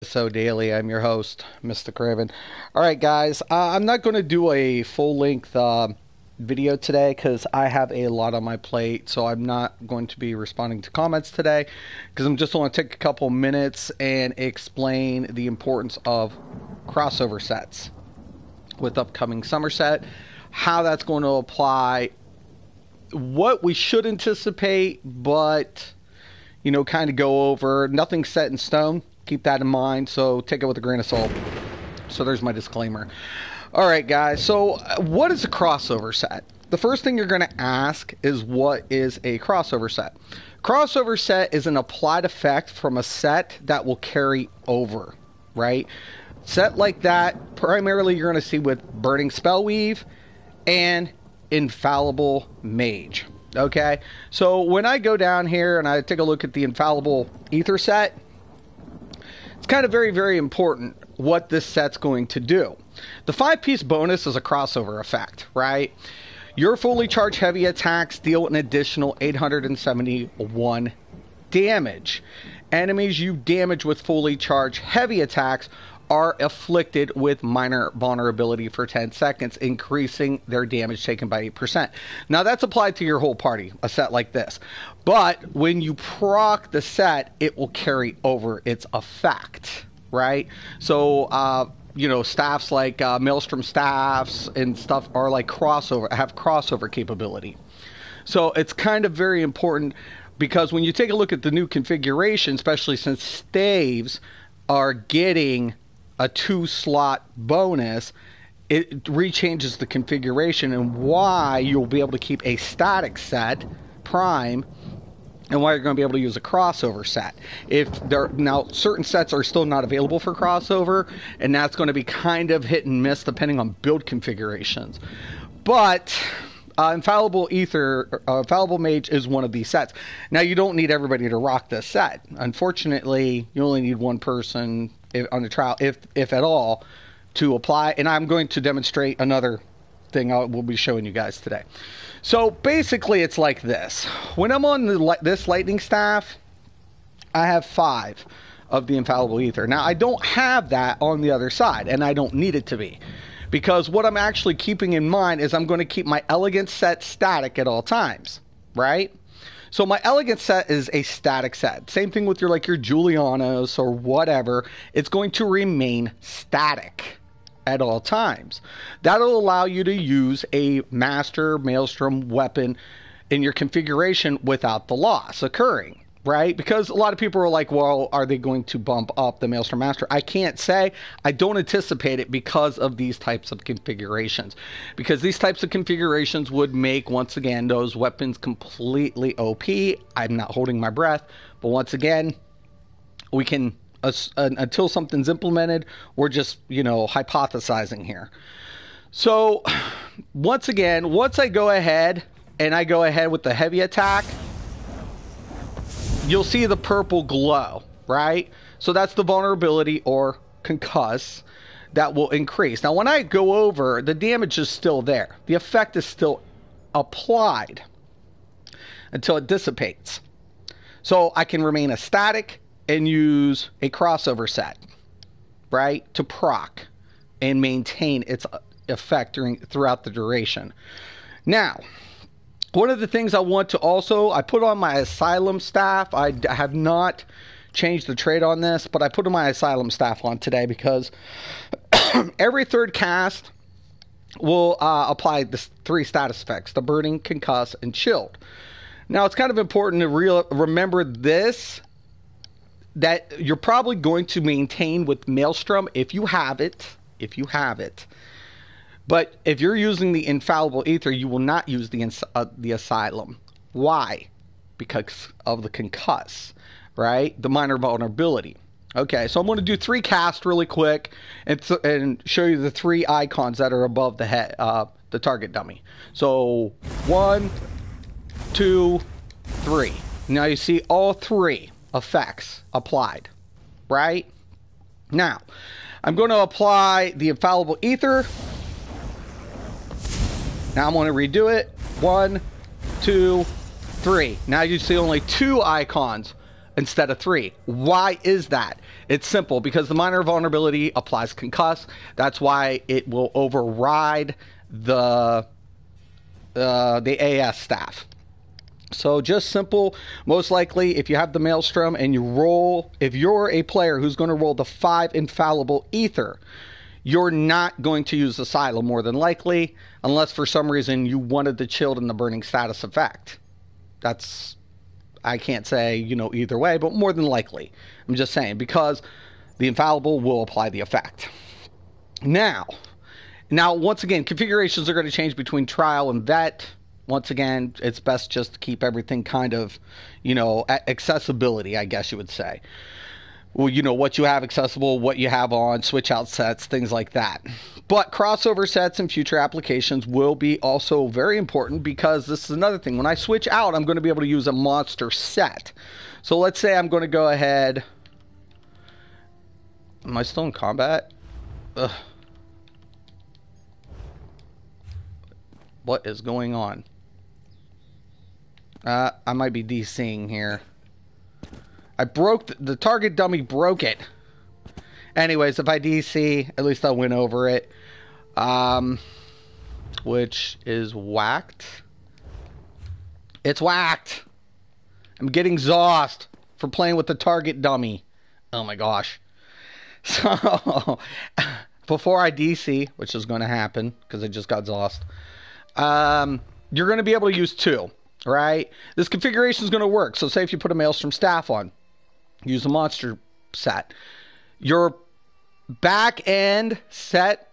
So Daily. I'm your host, Mr. Craven. All right, guys. I'm not going to do a full-length video today because I have a lot on my plate. So I'm not going to be responding to comments today because I'm just going to take a couple minutes and explain the importance of crossover sets with upcoming Summerset, how that's going to apply, what we should anticipate, but kind of go over. Nothing set in stone. Keep that in mind, so take it with a grain of salt. So there's my disclaimer. All right, guys, so what is a crossover set? The first thing you're going to ask is, what is a crossover set? Crossover set is an applied effect from a set that will carry over, right? Set like that, primarily you're going to see with Burning Spellweave and Infallible Mage. Okay, so when I go down here and I take a look at the Infallible Ether set, it's kind of very, very important what this set's going to do. The 5-piece bonus is a crossover effect, right? Your fully charged heavy attacks deal an additional 871 damage. Enemies you damage with fully charged heavy attacks are afflicted with minor vulnerability for 10 seconds, increasing their damage taken by 8%. Now, that's applied to your whole party, a set like this. But when you proc the set, it will carry over its effect, right? So, staffs like Maelstrom staffs and stuff are like have crossover capability. So it's kind of very important because when you take a look at the new configuration, especially since staves are getting a 2-slot bonus, it rechanges the configuration and why you'll be able to keep a static set prime and why you're going to be able to use a crossover set. Now certain sets are still not available for crossover, and that's going to be kind of hit and miss depending on build configurations. But Infallible Mage is one of these sets. Now, you don't need everybody to rock this set. Unfortunately, you only need one person on the trial, if at all, to apply. And I'm going to demonstrate another thing we'll be showing you guys today. So basically, it's like this. When I'm on this lightning staff, I have 5 of the Infallible Ether. Now, I don't have that on the other side, and I don't need it to be. Because what I'm actually keeping in mind is I'm going to keep my elegant set static at all times, right? So my elegant set is a static set. Same thing with your Julianos or whatever. It's going to remain static at all times. That'll allow you to use a Master Maelstrom weapon in your configuration without the loss occurring. Right? Because a lot of people are like, well, are they going to bump up the Maelstrom Master? I can't say. I don't anticipate it because of these types of configurations. Because these types of configurations would make, once again, those weapons completely OP. I'm not holding my breath. But once again, we can, until something's implemented, we're just, hypothesizing here. So, once again, once I go ahead with the heavy attack, you'll see the purple glow, right? So that's the vulnerability or concuss that will increase. Now, when I go over, the damage is still there. The effect is still applied until it dissipates. So I can remain a static and use a crossover set, right, to proc and maintain its effect throughout the duration. Now, one of the things I want to I put on my Asylum staff. I have not changed the trade on this, but I put my Asylum staff on today because every third cast will apply the 3 status effects: the Burning, Concuss, and Chilled. Now, it's kind of important to remember this, that you're probably going to maintain with Maelstrom if you have it. But if you're using the Infallible Ether, you will not use the Asylum. Why? Because of the Concuss, right? The minor vulnerability. Okay, so I'm going to do 3 casts really quick and show you the 3 icons that are above the head, the target dummy. So 1, 2, 3. Now you see all 3 effects applied, right? Now, I'm going to apply the Infallible Ether. Now I'm going to redo it. 1, 2, 3. Now you see only 2 icons instead of 3. Why is that? It's simple, because the minor vulnerability applies concuss. That's why it will override the AS staff. So just simple. Most likely, if you have the Maelstrom and you roll, if you're a player who's going to roll the 5 infallible ether, you're not going to use the silo more than likely, unless for some reason you wanted the chilled and the burning status effect. That's, I can't say, either way, but more than likely. I'm just saying, because the infallible will apply the effect. Now, once again, configurations are going to change between trial and vet. Once again, it's best just to keep everything kind of, accessibility, I guess you would say. Well, what you have accessible, what you have on, switch out sets, things like that. But crossover sets and future applications will be also very important, because this is another thing. When I switch out, I'm going to be able to use a monster set. So let's say I'm going to go ahead. Am I still in combat? Ugh. What is going on? I might be DCing here. I broke the target dummy, broke it. Anyways, if I DC, at least I'll win over it. Which is whacked. It's whacked. I'm getting exhausted for playing with the target dummy. Oh my gosh. So, before I DC, which is going to happen because I just got exhausted, you're going to be able to use 2, right? This configuration is going to work. So say if you put a Maelstrom staff on, use a monster set. Your back end set